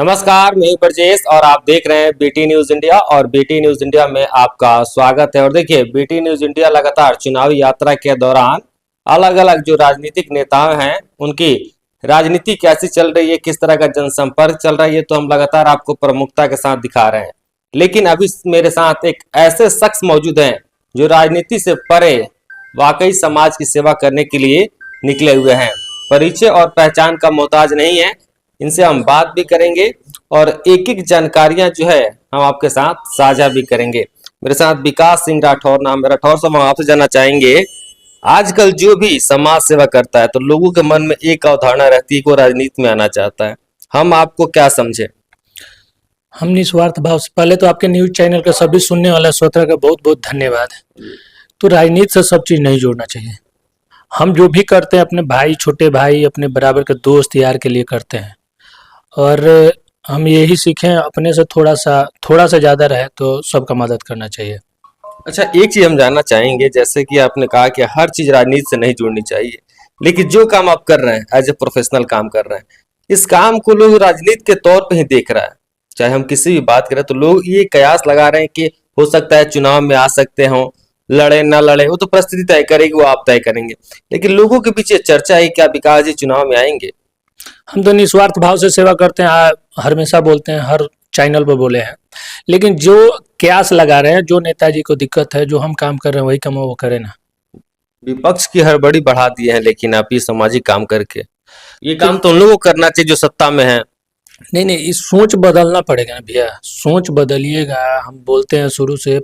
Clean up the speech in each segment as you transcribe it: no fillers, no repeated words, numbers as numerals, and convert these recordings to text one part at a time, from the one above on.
नमस्कार, मैं हूं ब्रजेश और आप देख रहे हैं बीटी न्यूज इंडिया और बीटी न्यूज इंडिया में आपका स्वागत है। और देखिए, बीटी न्यूज इंडिया लगातार चुनावी यात्रा के दौरान अलग अलग जो राजनीतिक नेताएं हैं उनकी राजनीति कैसी चल रही है, किस तरह का जनसंपर्क चल रहा है, ये तो हम लगातार आपको प्रमुखता के साथ दिखा रहे हैं। लेकिन अभी मेरे साथ एक ऐसे शख्स मौजूद हैं जो राजनीति से परे वाकई समाज की सेवा करने के लिए निकले हुए हैं। परिचय और पहचान का मोहताज नहीं है, इनसे हम बात भी करेंगे और एक एक जानकारियां जो है हम आपके साथ साझा भी करेंगे। मेरे साथ विकास सिंह राठौर नाम है। राठौर साहब, हम आपसे जानना चाहेंगे, आजकल जो भी समाज सेवा करता है तो लोगों के मन में एक अवधारणा रहती है कि वो राजनीति में आना चाहता है। हम आपको क्या समझे? हम निस्वार्थ भाव से, पहले तो आपके न्यूज चैनल के सभी सुनने वाले श्रोता का बहुत बहुत धन्यवाद। तो राजनीति से सब चीज नहीं जोड़ना चाहिए। हम जो भी करते हैं अपने भाई, छोटे भाई, अपने बराबर के दोस्त यार के लिए करते हैं। और हम यही सीखें, अपने से थोड़ा सा ज्यादा रहे तो सबका मदद करना चाहिए। अच्छा, एक चीज हम जानना चाहेंगे, जैसे कि आपने कहा कि हर चीज राजनीति से नहीं जुड़नी चाहिए, लेकिन जो काम आप कर रहे हैं एज ए प्रोफेशनल काम कर रहे हैं, इस काम को लोग राजनीति के तौर पे ही देख रहा है। चाहे हम किसी भी बात करें तो लोग ये कयास लगा रहे हैं कि हो सकता है चुनाव में आ सकते हो, लड़े ना लड़े वो तो परिस्थिति तय करेगी, वो आप तय करेंगे। लेकिन लोगों के पीछे चर्चा है क्या विकास जी चुनाव में आएंगे? हम तो निस्वार्थ भाव से सेवा करते हैं, हमेशा बोलते हैं, हर चैनल पर बोले हैं। लेकिन जो कयास लगा रहे हैं, जो नेताजी को दिक्कत है, जो हम काम कर रहे हैं वही काम वो करे ना। विपक्ष की हड़बड़ी बढ़ा दिए हैं, लेकिन आप ये सामाजिक काम करके ये काम तो उन लोगों को करना चाहिए जो सत्ता में है। नहीं, इस सोच बदलना पड़ेगा ना भैया, सोच बदलिएगा। हम बोलते हैं शुरू से,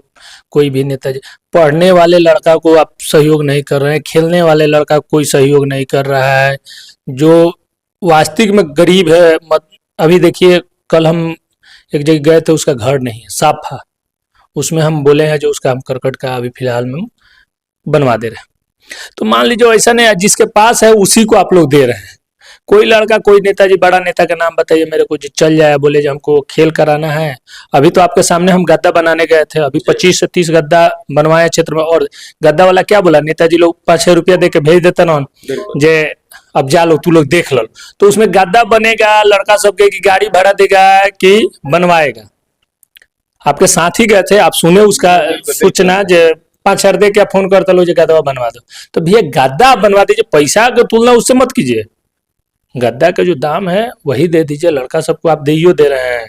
कोई भी नेताजी, पढ़ने वाले लड़का को आप सहयोग नहीं कर रहे हैं, खेलने वाले लड़का को कोई सहयोग नहीं कर रहा है, जो वास्तविक में गरीब है। मत अभी देखिए, कल हम एक जगह गए थे, उसका घर नहीं है, साफा, उसमें हम बोले हैं जो उसका हम करकट का अभी फिलहाल में बनवा दे रहे हैं। तो मान लीजिए ऐसा नहीं है, जिसके पास है उसी को आप लोग दे रहे हैं। कोई लड़का, कोई नेताजी, बड़ा नेता का नाम बताइए मेरे को जो चल जाए, बोले जो हमको खेल कराना है। अभी तो आपके सामने हम गद्दा बनाने गए थे, अभी 25 से 30 गद्दा बनवाए क्षेत्र में। और गद्दा वाला क्या बोला, नेताजी लोग 5-6 रुपया दे के भेज देते ना, जे अब जा लो, तू लोग देख लो। तो उसमें गद्दा बनेगा, लड़का सबके की गाड़ी भाड़ा देगा कि बनवाएगा। आपके साथ ही गए थे, आप सुने उसका सूचना, जो 5,000 दे के फोन करते लो, जो गद्दा बनवा दो। तो भैया गद्दा बनवा दीजिए, पैसा की तुलना उससे मत कीजिए। गद्दा का जो दाम है वही दे दीजिए। लड़का सबको आप देइयो दे रहे हैं,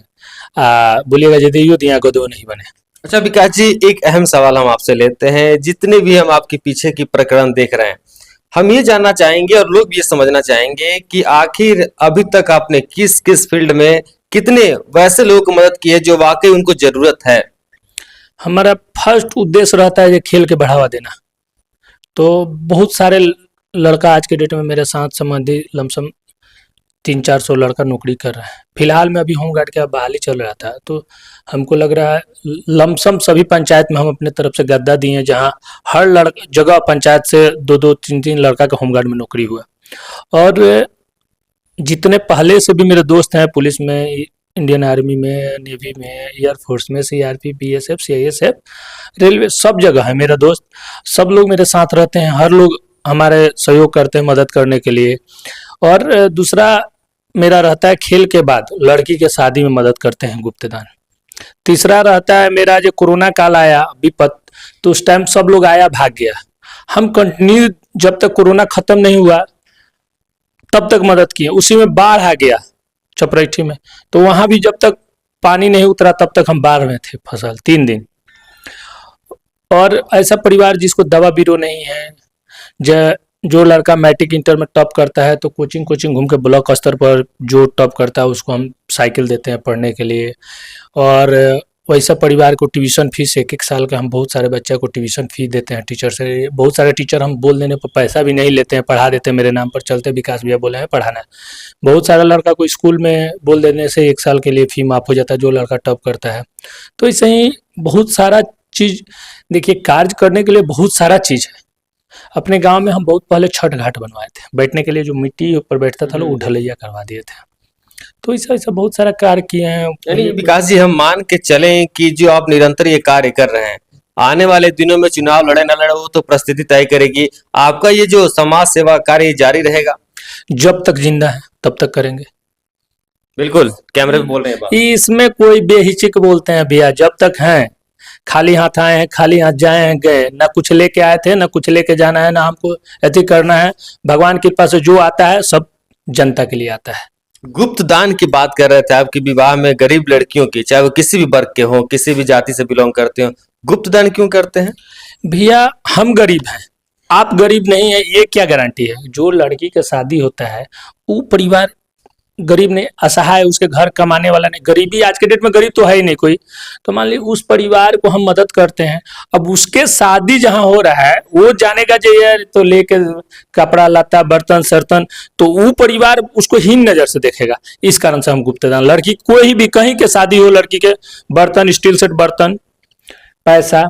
बोलिएगा जो देइयो दिया गदो नहीं बने। अच्छा विकास जी, एक अहम सवाल हम आपसे लेते हैं। जितने भी हम आपके पीछे की प्रकरण देख रहे हैं, हम ये जानना चाहेंगे और लोग ये समझना चाहेंगे कि आखिर अभी तक आपने किस किस फील्ड में कितने वैसे लोगों को मदद की है जो वाकई उनको जरूरत है? हमारा फर्स्ट उद्देश्य रहता है ये खेल के बढ़ावा देना। तो बहुत सारे लड़का आज के डेट में मेरे साथ संबंधी लमसम 300-400 लड़का नौकरी कर रहा है। फिलहाल में अभी होमगार्ड का बहाली चल रहा था, तो हमको लग रहा है लमसम सभी पंचायत में हम अपने तरफ से गद्दा दिए हैं, जहाँ हर लड़का जगह पंचायत से 2-2, 3-3 लड़का का होमगार्ड में नौकरी हुआ। और जितने पहले से भी मेरे दोस्त हैं, पुलिस में, इंडियन आर्मी में, नेवी में, एयरफोर्स में, सीआरपी, बीएसएफ, सीआईएसएफ, रेलवे, सब जगह है मेरा दोस्त। सब लोग मेरे साथ रहते हैं, हर लोग हमारे सहयोग करते हैं मदद करने के लिए। और दूसरा मेरा रहता है खेल के बाद लड़की के शादी में मदद करते हैं, गुप्तदान। तीसरा रहता है मेरा, जो कोरोना काल आया विपत, तो उस टाइम सब लोग आया भाग गया, हम कंटिन्यू जब तक कोरोना खत्म नहीं हुआ तब तक मदद किए। उसी में बाढ़ आ गया चपराठी में, तो वहां भी जब तक पानी नहीं उतरा तब तक हम बाढ़ में थे फसल 3 दिन। और ऐसा परिवार जिसको दवा बीरो नहीं है, जो लड़का मैट्रिक इंटर में टॉप करता है तो कोचिंग घूम के ब्लॉक स्तर पर जो टॉप करता है उसको हम साइकिल देते हैं पढ़ने के लिए। और वैसा परिवार को ट्यूशन फीस 1-1 साल का हम बहुत सारे बच्चे को ट्यूशन फीस देते हैं टीचर से। बहुत सारे टीचर हम बोल देने पर पैसा भी नहीं लेते हैं, पढ़ा देते हैं, मेरे नाम पर चलते, विकास भैया बोले हैं पढ़ाना है। बहुत सारा लड़का को स्कूल में बोल देने से 1 साल के लिए फी माफ हो जाता है, जो लड़का टॉप करता है। तो ऐसे ही बहुत सारा चीज, देखिए कार्य करने के लिए बहुत सारा चीज है। अपने गांव में हम बहुत पहले छठ घाट बनवाए थे, बैठने के लिए जो मिट्टी ऊपर बैठता था लोग, ढलैया करवा दिए थे। तो ऐसा बहुत सारा कार्य किए हैं। यानी विकास जी, हम मान के चलें कि जो आप निरंतर ये कार्य कर रहे हैं, आने वाले दिनों में चुनाव लड़े ना लड़े वो तो परिस्थिति तय करेगी, आपका ये जो समाज सेवा कार्य जारी रहेगा? जब तक जिंदा है तब तक करेंगे। बिल्कुल कैमरे पे बोल रहे हैं बात। इसमें कोई बेहिचक बोलते हैं भैया, जब तक हैं खाली हाथ आए हैं खाली हाथ जाए हैं गए, ना कुछ लेके आए थे ना कुछ लेके जाना है, ना हमको ऐसे करना है। भगवान की कृपा से जो आता है सब जनता के लिए आता है। गुप्त दान की बात कर रहे थे आपके विवाह में गरीब लड़कियों की, चाहे वो किसी भी वर्ग के हो, किसी भी जाति से बिलोंग करते हो, गुप्त दान क्यों करते हैं? भैया हम गरीब हैं, आप गरीब नहीं है ये क्या गारंटी है? जो लड़की का शादी होता है वो परिवार गरीब नहीं, असहाय, उसके घर कमाने वाला नहीं, गरीबी आज के डेट में गरीब तो है ही नहीं कोई, तो मान ली उस परिवार को हम मदद करते हैं। अब उसके शादी जहां हो रहा है वो जानेगा जो यार तो लेके कपड़ा लत्ता बर्तन सर्तन, तो वो परिवार उसको हीन नजर से देखेगा। इस कारण से हम गुप्तदान, लड़की कोई भी कहीं के शादी हो, लड़की के बर्तन स्टील सेट बर्तन, पैसा,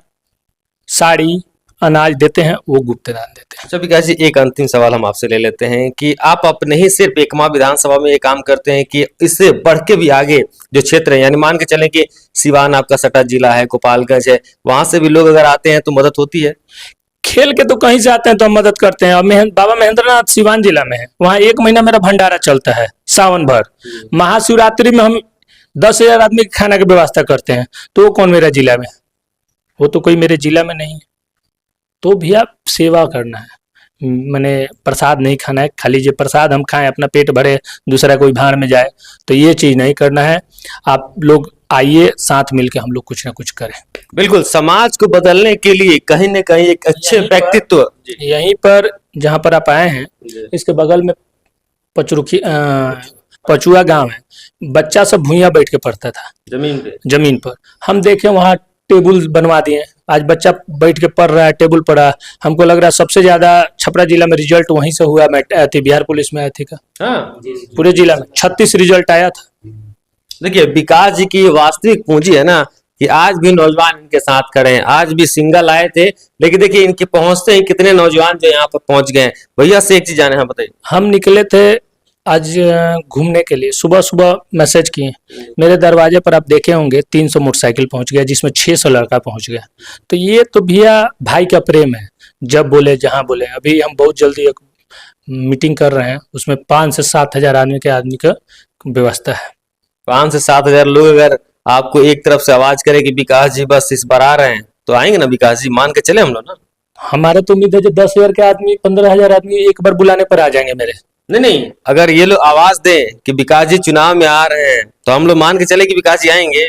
साड़ी, अनाज देते हैं, वो गुप्तदान देते हैं। अच्छा विकास जी, एक अंतिम सवाल हम आपसे ले लेते हैं कि आप अपने ही सिर्फ एकमा विधानसभा में ये काम करते हैं कि इससे बढ़ के भी आगे जो क्षेत्र है, यानी मान के चलें कि सिवान आपका सटा जिला है, गोपालगंज है, वहां से भी लोग अगर आते हैं तो मदद होती है? खेल के तो कहीं से आते हैं तो हम मदद करते हैं। अब बाबा महेंद्रनाथ सिवान जिला में है, वहाँ 1 महीना मेरा भंडारा चलता है सावन भर। महाशिवरात्रि में हम 10,000 आदमी के खाना की व्यवस्था करते हैं, तो वो कौन मेरा जिला में? वो तो कोई मेरे जिला में नहीं है। तो भैया सेवा करना है, मैंने प्रसाद नहीं खाना है, खाली जो प्रसाद हम खाएं अपना पेट भरे, दूसरा कोई भाड़ में जाए, तो ये चीज नहीं करना है। आप लोग आइए, साथ मिलकर हम लोग कुछ ना कुछ करें। बिल्कुल, समाज को बदलने के लिए कहीं न कहीं एक अच्छे व्यक्तित्व। यहीं पर जहाँ पर आप आए हैं, इसके बगल में पचरुखी पचुआ गांव है, बच्चा सब भूइयां बैठ के पढ़ता था जमीन पर। हम देखे वहाँ टेबल बनवा दिए, आज बच्चा बैठ के पढ़ रहा है, टेबल पढ़ा। हमको लग रहा है सबसे ज्यादा छपरा जिला में रिजल्ट वहीं से हुआ, बिहार पुलिस में आई थी का। हाँ, पूरे जिला में 36 रिजल्ट आया था। देखिए विकास जी की वास्तविक पूंजी है ना कि आज भी नौजवान इनके साथ खड़े हैं। आज भी सिंगल आए थे, लेकिन देखिए इनके पहुंचते ही कितने नौजवान जो यहाँ पर पहुंच गए हैं। भैया से एक चीज जाने, हाँ बताइए। हम निकले थे आज घूमने के लिए, सुबह सुबह मैसेज किए, मेरे दरवाजे पर आप देखे होंगे 300 मोटरसाइकिल पहुंच गया, जिसमें 600 लड़का पहुंच गया। तो ये तो भैया भाई का प्रेम है, जब बोले जहां बोले। अभी हम बहुत जल्दी एक मीटिंग कर रहे हैं, उसमें 5 से 7 हजार आदमी का व्यवस्था है। 5 से 7 हजार लोग अगर आपको एक तरफ से आवाज करे कि विकास जी बस इस बार आ रहे हैं, तो आएंगे ना विकास जी? मान के चले हम लोग ना। हमारा तो उम्मीद है जो 10,000 के आदमी 15,000 आदमी एक बार बुलाने पर आ जाएंगे मेरे। नहीं, अगर ये लोग आवाज दें कि विकास जी चुनाव में आ रहे हैं, तो हम लोग मान के चले कि विकास जी आएंगे।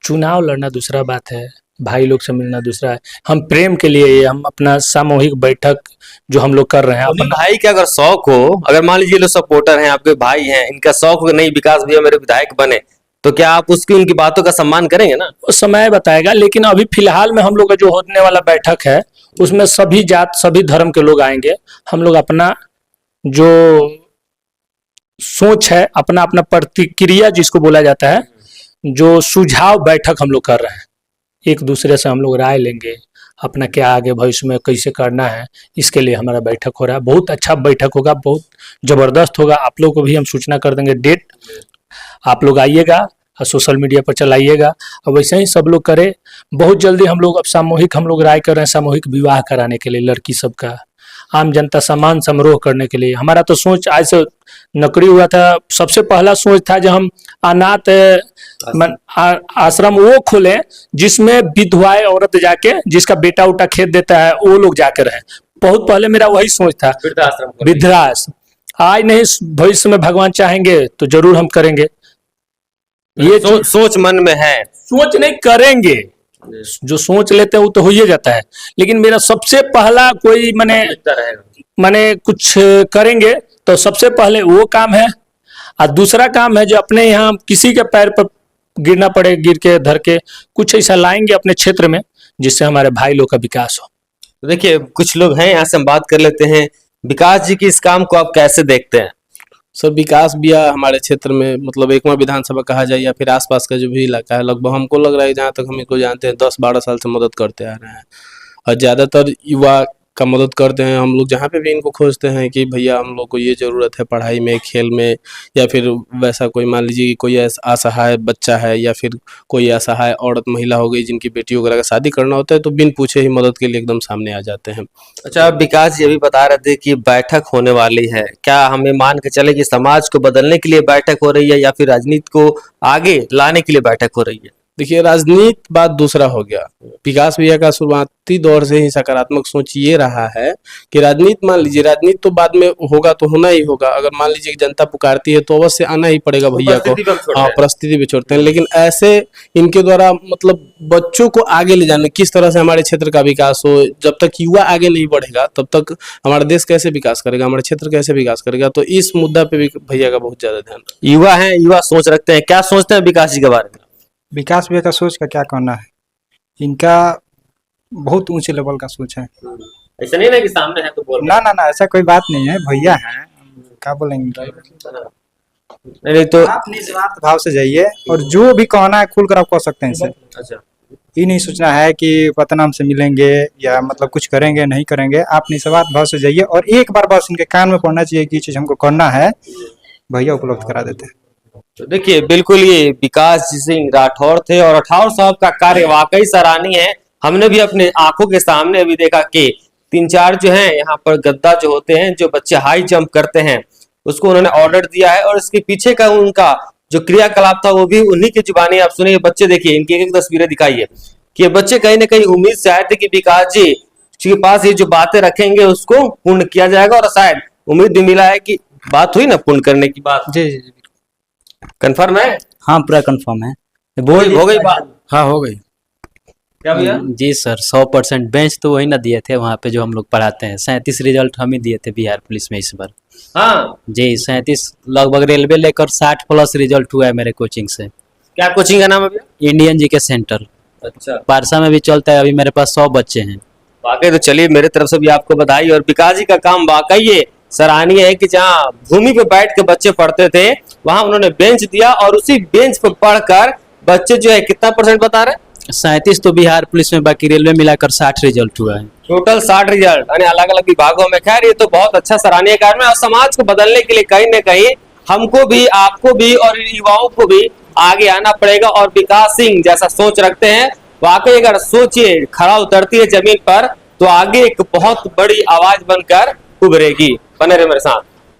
चुनाव लड़ना दूसरा बात है, भाई लोग से मिलना दूसरा है। हम प्रेम के लिए हम अपना सामूहिक बैठक जो हम लोग कर रहे हैं अपने भाई का अगर शौक हो, अगर मान लीजिए लोग सपोर्टर हैं, आपके भाई हैं, इनका शौक हो नहीं विकास भैया मेरे विधायक बने, तो क्या आप उसकी उनकी बातों का सम्मान करेंगे ना? वो समय बताएगा, लेकिन अभी फिलहाल में हम लोग का जो होने वाला बैठक है उसमें सभी जात सभी धर्म के लोग आएंगे। हम लोग अपना जो सोच है, अपना अपना प्रतिक्रिया जिसको बोला जाता है, जो सुझाव बैठक हम लोग कर रहे हैं, एक दूसरे से हम लोग राय लेंगे अपना क्या आगे भविष्य में कैसे करना है। इसके लिए हमारा बैठक हो रहा है, बहुत अच्छा बैठक होगा, बहुत जबरदस्त होगा। आप लोग को भी हम सूचना कर देंगे डेट, आप लोग आइएगा और सोशल मीडिया पर चलाइएगा, और वैसे ही सब लोग करें। बहुत जल्दी हम लोग अब सामूहिक हम लोग राय कर रहे हैं, सामूहिक विवाह कराने के लिए लड़की सबका, आम जनता सम्मान समारोह करने के लिए। हमारा तो सोच आज से नौकरी हुआ था, सबसे पहला सोच था जब हम अनाथ आश्रम वो खोले जिसमें विधवाएं औरत जाके, जिसका बेटा उटा खेत देता है वो लोग जाके रहे। बहुत पहले मेरा वही सोच था, वृद्धाश्रम। आज नहीं, भविष्य में भगवान चाहेंगे तो जरूर हम करेंगे। ये सोच मन में है, सोच नहीं करेंगे, जो सोच लेते हैं वो तो हो ही जाता है। लेकिन मेरा सबसे पहला कोई मैंने कुछ करेंगे तो सबसे पहले वो काम है, और दूसरा काम है जो अपने यहाँ किसी के पैर पर गिरना पड़े, गिर के धर के कुछ ऐसा लाएंगे अपने क्षेत्र में जिससे हमारे भाई लोग का विकास हो। तो देखिए कुछ लोग हैं, यहाँ से हम बात कर लेते हैं। विकास जी की इस काम को आप कैसे देखते हैं? सर विकास भैया हमारे क्षेत्र में मतलब एकमा विधानसभा कहा जाए या फिर आसपास का जो भी इलाका है, लगभग हमको लग रहा है जहाँ तक हम इनको जानते हैं 10-12 साल से मदद करते आ रहे हैं, और ज़्यादातर युवा का मदद करते हैं। हम लोग जहाँ पे भी इनको खोजते हैं कि भैया हम लोग को ये ज़रूरत है पढ़ाई में, खेल में, या फिर वैसा कोई मान लीजिए कि कोई असहाय बच्चा है या फिर कोई असहाय औरत महिला हो गई जिनकी बेटी वगैरह का शादी करना होता है, तो बिन पूछे ही मदद के लिए एकदम सामने आ जाते हैं। अच्छा, अब विकास जी अभी बता रहे थे कि बैठक होने वाली है, क्या हमें मान के चले कि समाज को बदलने के लिए बैठक हो रही है या फिर राजनीति को आगे लाने के लिए बैठक हो रही है? देखिए, राजनीति बात दूसरा हो गया। विकास भैया का शुरुआती दौर से ही सकारात्मक सोच ये रहा है कि राजनीति, मान लीजिए राजनीति तो बाद में होगा तो होना ही होगा, अगर मान लीजिए कि जनता पुकारती है तो अवश्य आना ही पड़ेगा भैया को। हाँ, परिस्थिति भी छोड़ते हैं, लेकिन ऐसे इनके द्वारा मतलब बच्चों को आगे ले जाने, किस तरह से हमारे क्षेत्र का विकास हो, जब तक युवा आगे नहीं बढ़ेगा तब तक हमारा देश कैसे विकास करेगा, हमारा क्षेत्र कैसे विकास करेगा, तो इस मुद्दा पे भी भैया का बहुत ज्यादा ध्यान है। युवा है, युवा सोच रखते हैं, क्या सोचते हैं विकास जी के बारे में? विकास भैया का सोच का क्या कहना है, इनका बहुत ऊंचे लेवल का सोच है। ऐसा नहीं ना कि सामने है तो बोल ना ना ना, ऐसा कोई बात नहीं है, भैया हैं, क्या बोलेंगे। नहीं तो आप निस्वार्थ भाव से जाइए और जो भी कहना है खुल कर आप कह सकते हैं इनसे। अच्छा, ये नहीं सोचना है कि पता हमसे मिलेंगे या मतलब कुछ करेंगे नहीं करेंगे। आप निस्वार्थ भाव से जाइए और एक बार बस इनके कान में पड़ना चाहिए कि ये चीज हमको करना है, भैया उपलब्ध करा देते हैं। तो देखिए बिल्कुल ये विकास सिंह राठौर थे और राठौर साहब का कार्य वाकई सराहनीय है। हमने भी अपने आंखों के सामने अभी देखा कि 3-4 जो हैं यहाँ पर गद्दा जो होते हैं, जो बच्चे हाई जंप करते हैं, उसको उन्होंने ऑर्डर दिया है और इसके पीछे का उनका जो क्रियाकलाप था वो भी उन्हीं की जुबानी आप सुनिए। बच्चे देखिए, इनकी एक तस्वीरें दिखाइए कि ये बच्चे कहीं ना कहीं उम्मीद से आए थे कि विकास जी के पास ये जो बातें रखेंगे उसको पूर्ण किया जाएगा, और शायद उम्मीद भी मिला है कि बात हुई ना पूर्ण करने की बात। जी जी जी, कंफर्म है? हाँ, पूरा कंफर्म है। हो गई बात? हाँ, हो गई। क्या भैया? जी सर, 100% बेंच तो वही ना दिए थे वहाँ पे जो हम लोग पढ़ाते हैं। 37 रिजल्ट हम ही दिए थे बिहार पुलिस में इस बार। हाँ, जी 37 लगभग, रेलवे लेकर 60+ रिजल्ट हुआ है मेरे कोचिंग से। क्या कोचिंग का नाम है भैया? इंडियन जीके सेंटर अच्छा, पारसा में भी चलता है। अभी मेरे पास 100 बच्चे हैं। वाकई तो चलिए मेरे तरफ से भी आपको बधाई। और विकास जी का काम वाकई ये सराहनीय है कि जहाँ भूमि पे बैठ के बच्चे पढ़ते थे वहां उन्होंने बेंच दिया और उसी बेंच पे पढ़कर बच्चे जो है कितना % बता रहे हैं? 37 तो बिहार पुलिस में, बाकी रेलवे मिलाकर 60 रिजल्ट हुआ है। टोटल 60 रिजल्ट, यानी अलग अलग विभागों में। खैर ये तो बहुत अच्छा सराहनीय कार्य है और समाज को बदलने के लिए कहीं ना कहीं हमको भी, आपको भी और युवाओं को भी आगे आना पड़ेगा। और विकास सिंह जैसा सोच रखते हैं, वाकई अगर सोचिए खड़ा उतरती है जमीन पर तो आगे एक बहुत बड़ी आवाज बनकर उभरेगी। बने रहे मेरे साथ।